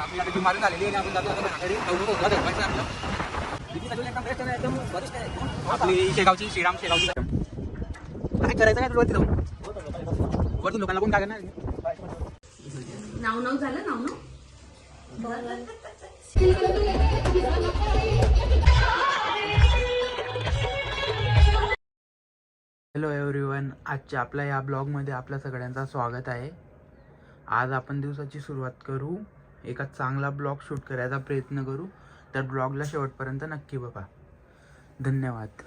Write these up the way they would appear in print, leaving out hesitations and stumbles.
आपली आता मारून झालेली आहे आपण जातो आता घरी आपली शेगावची शेगावची काय करायचं काय वरती जाऊन वरतून लोकांना कोण काय करणार नाव झालं नाव हॅलो एव्हरीवन, आजच्या आपल्या या ब्लॉगमध्ये आपल्या सगळ्यांचं स्वागत आहे. आज आपण दिवसाची सुरुवात करू, एका चांगला ब्लॉग शूट करायचा प्रयत्न करू. तर ब्लॉगला शेवटपर्यंत नक्की बघा. धन्यवाद.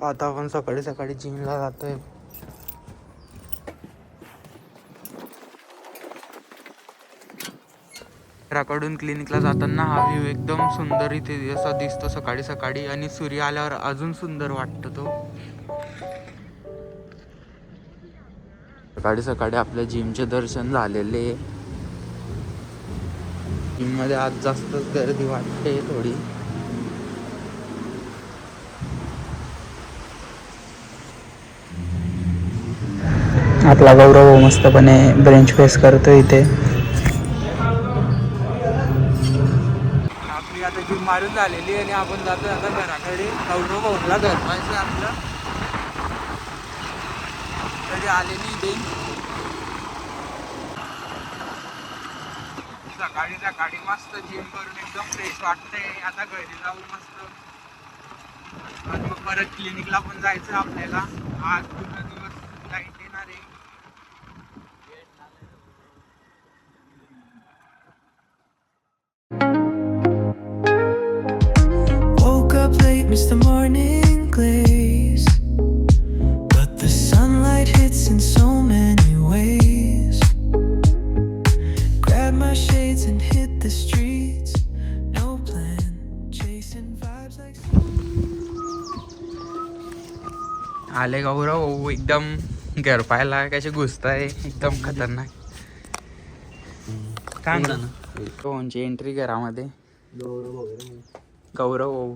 आता आपण सकाळी सकाळी जिमला जातोय. घराकडून क्लिनिकला जाताना हा व्ह्यू एकदम सुंदर इथे असा दिसतो सकाळी सकाळी, आणि सूर्य आल्यावर अजून सुंदर वाटतो तो. सकाळी सकाळी आपल्या जिमचे दर्शन झालेले. जिम मध्ये आज जास्तच गर्दी वाटते थोडी. आपला गौरव मस्तपणे ब्रेंच प्रेस करतो इथे. आता जिम मारून झालेली आणि आपण जातो आता घराकडे. गौरव भाऊला धरवायचं आपलं, कधी आले नाही ते. सकाळी सकाळी मस्त जिम करून एकदम फ्रेश वाटतंय. आता घरी जाऊन मस्त आणि मग परत क्लिनिकला पण जायचं आपल्याला. आज पूर्ण दिवस लाईट येणार आहे. Miss the morning glaze, but the sunlight hits in so many ways. Grab my shades and hit the streets. No plan, chasing vibes like. आले गौरव एकदम घर पाहायला कसे घुसताय, एकदम खतरनाक. काय म्हणतो एंट्री घरामध्ये. गौरव भाऊ,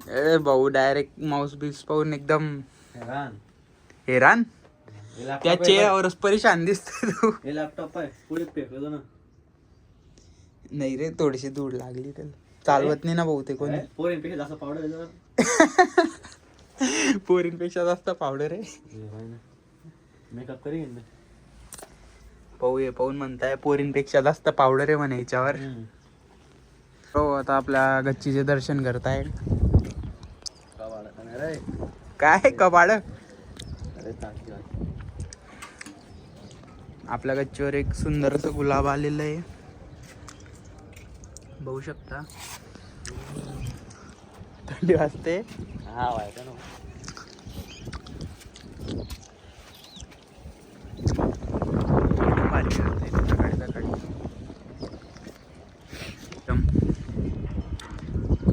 अरे भाऊ डायरेक्ट माऊस बीस पाहून एकदम हैरान. त्या चेहऱ्यावरच परेशान दिसतोय तू. लॅपटॉप आहे पुढे फेकलो ना. नाही रे, थोडीशी धूळ लागली त्याला. चालवत नाही ना भाऊ ते कोणी. पोरींपेक्षा जास्त पावडर पोरींपेक्षा जास्त पावडर आहे. मेकअप करीन पाहू ये पाहून म्हणताय पोरींपेक्षा जास्त पावडर आहे म्हणे याच्यावर. हो, आता आपल्या गच्चीचे दर्शन करताय. काय कबाड. आपल्या गच्चीवर एक सुंदरस गुलाब आलेलं आहे, बघू शकता. थंडी वाजते. हा व्हायचं ना. सकाळी सकाळी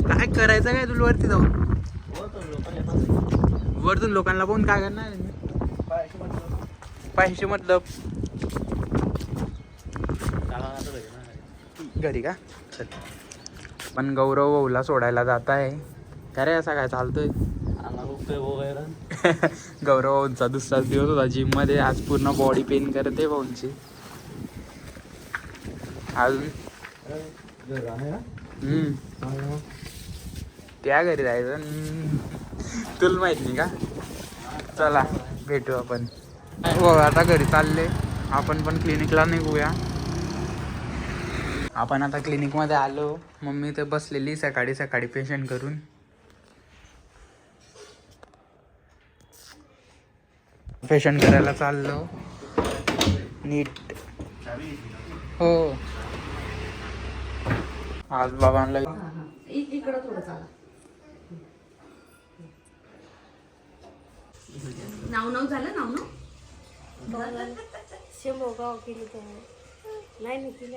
काय करायचं काय तुला वरती जाऊन. वरतून लोकांना पाहून काय करणार पैसे मतलब घरी का. चल, पण गौरव भाऊला सोडायला जात आहे. काय रे असा काय चालतोय. गौरव भाऊंचा दुसराच दिवस होता जिम मध्ये. आज पूर्ण बॉडी पेन करते भाऊंची. अजून त्या घरी जायचं तुला माहित नाही का. चला भेटू आपण. हो, आता घरी चालले आपण पण क्लिनिकला निघूया. आपण आता क्लिनिक मध्ये आलो. मम्मी तर बसलेली सकाळी सकाळी पेशंट करून. पेशंट करायला चाललो नीट. हो, आज बाबांना इकडं थोडं चाला. नाव झालं नाव शेंबोगाव केली तर नाही केली.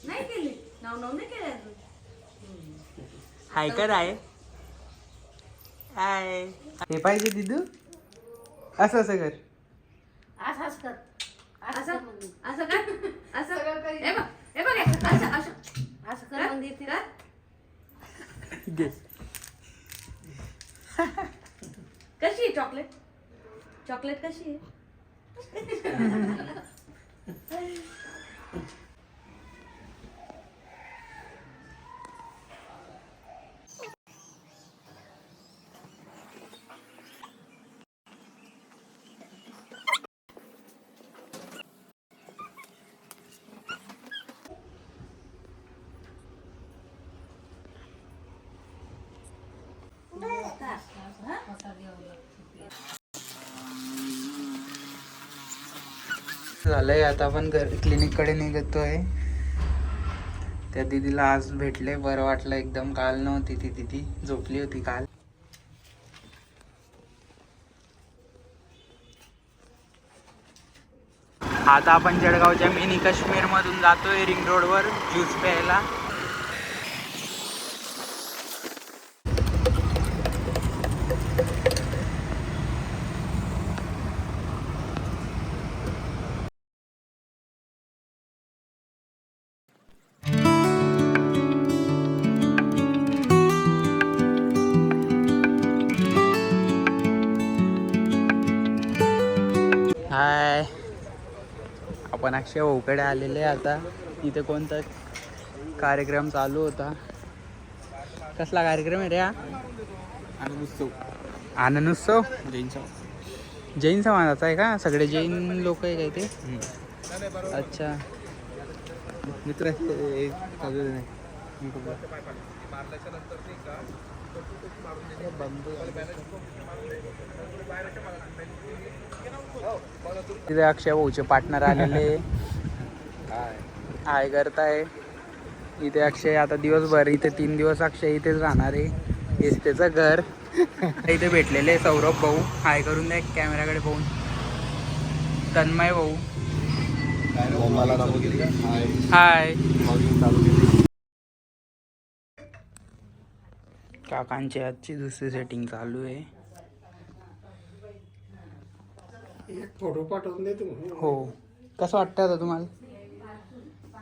नाही केली. नाव नाही केलं अजून. हाय कर आहे. हाय, हे पाहिजे दिदू. असं असं कर. असंच कर. असं असं कर. असं हे बघ हे बघ असं असं असं कर. मग देते घे. कशी आहे चॉकलेट? चॉकलेट कशी आहे? झालंय आता आपण क्लिनिक कडे निघतोय. त्या दीदीला आज भेटले, बरं वाटलं एकदम. काल नव्हती ती, दीदी झोपली होती काल. आता आपण जळगावच्या मिनी काश्मीर मधून जातोय रिंग रोड वर ज्यूस प्यायला. हाय, आपण अक्षय भाऊकडे आलेले आता. इथे कोणता कार्यक्रम चालू होता. कसला कार्यक्रम आहे रे हा? आनंद उत्सव. जैन समाजाचा आहे का? सगळे जैन लोक आहे काय ते? अच्छा. मित्र तिथे अक्षय भाऊचे पार्टनर आलेले हाय करताय. इथे अक्षय आता दिवसभर, इथे 3 दिवस अक्षय इथेच राहणार आहे. हेच त्याचं घर. इथे भेटलेले सौरभ भाऊ, हाय करून द्या कॅमेराकडे पाहून. तन्मय भाऊ हाय. काकांची आजची दुसरी सेटिंग चालू आहे. फोटो पाठवून दे तू. हो. कसं वाटतंय आता तुम्हाला?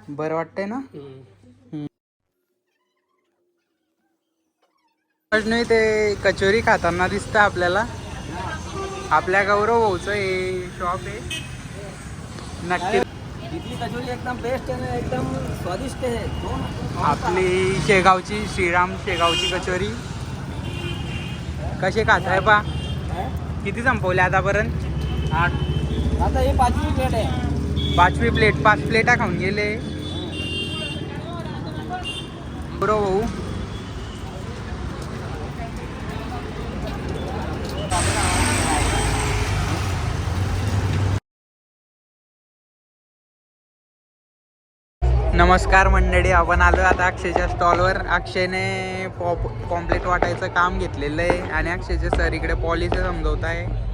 बरं वाटतंय ना? नाही ते कचोरी खाताना दिसतं आपल्याला. आपल्या गौरव भाऊचं हे शॉप आहे. नक्की इथली कचोरी एकदम बेस्ट आहे, एकदम स्वादिष्ट आहे. आपली शेगावची, श्रीराम शेगावची कचोरी कशी खाताय पा? किती संपवले आतापर्यंत? 8. आता हे 5वी प्लेट आहे. 5वी प्लेट. 5 प्लेटा खाऊन गेले गौरव भाऊ. नमस्कार मंडळी, आपण आलो आता अक्षयच्या स्टॉलवर. अक्षयने कॉम्प्लेट वाटायचं काम घेतलेलं आहे आणि अक्षयचे सर इकडे पॉलिसी समजवत आहे.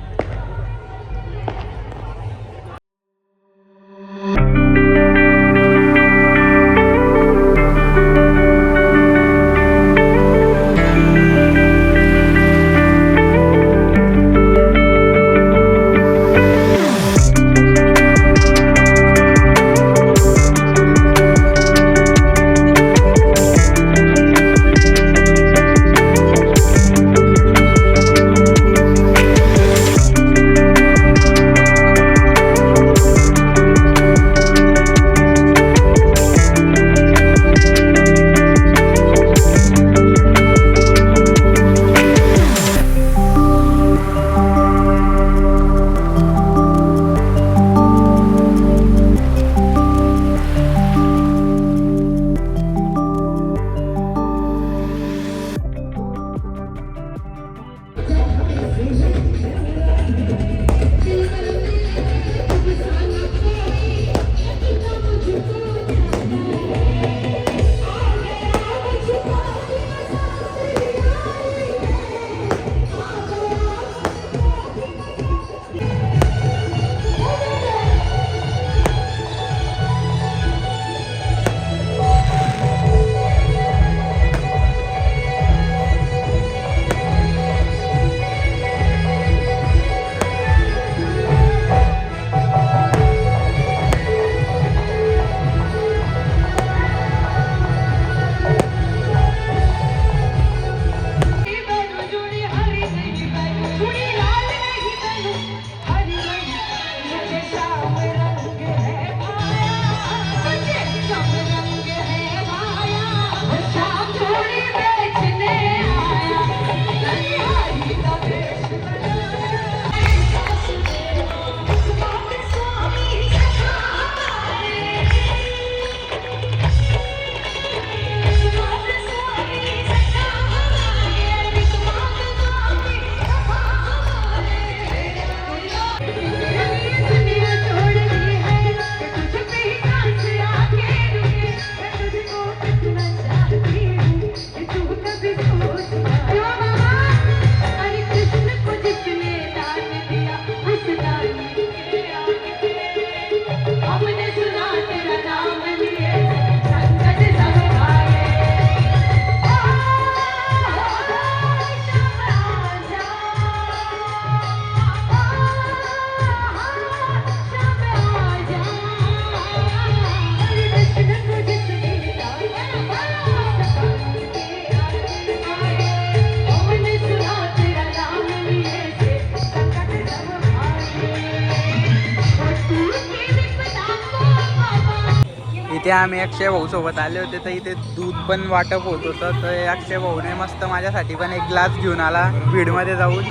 इथे आम्ही अक्षय भाऊ सोबत आले होते तर इथे दूध पण वाटप होत होतं. तर अक्षय भाऊने मस्त माझ्यासाठी पण एक ग्लास घेऊन आला भीडमध्ये जाऊन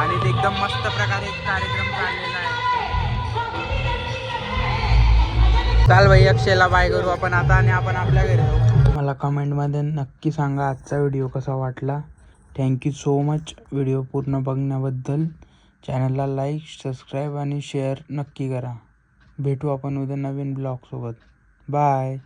आणि ते एकदम मस्त प्रकारे एक कार्यक्रम चाललेला आहे. चाल भाई अक्षयला बाय करू आपण आता आणि आपण आपल्या घरी जाऊ. मला कमेंटमध्ये नक्की सांगा आजचा व्हिडिओ कसा वाटला. थँक्यू सो मच व्हिडिओ पूर्ण बघण्याबद्दल. चॅनलला लाईक सबस्क्राईब आणि शेअर नक्की करा. भेटू आपण उद्या नवीन ब्लॉगसोबत. बाय.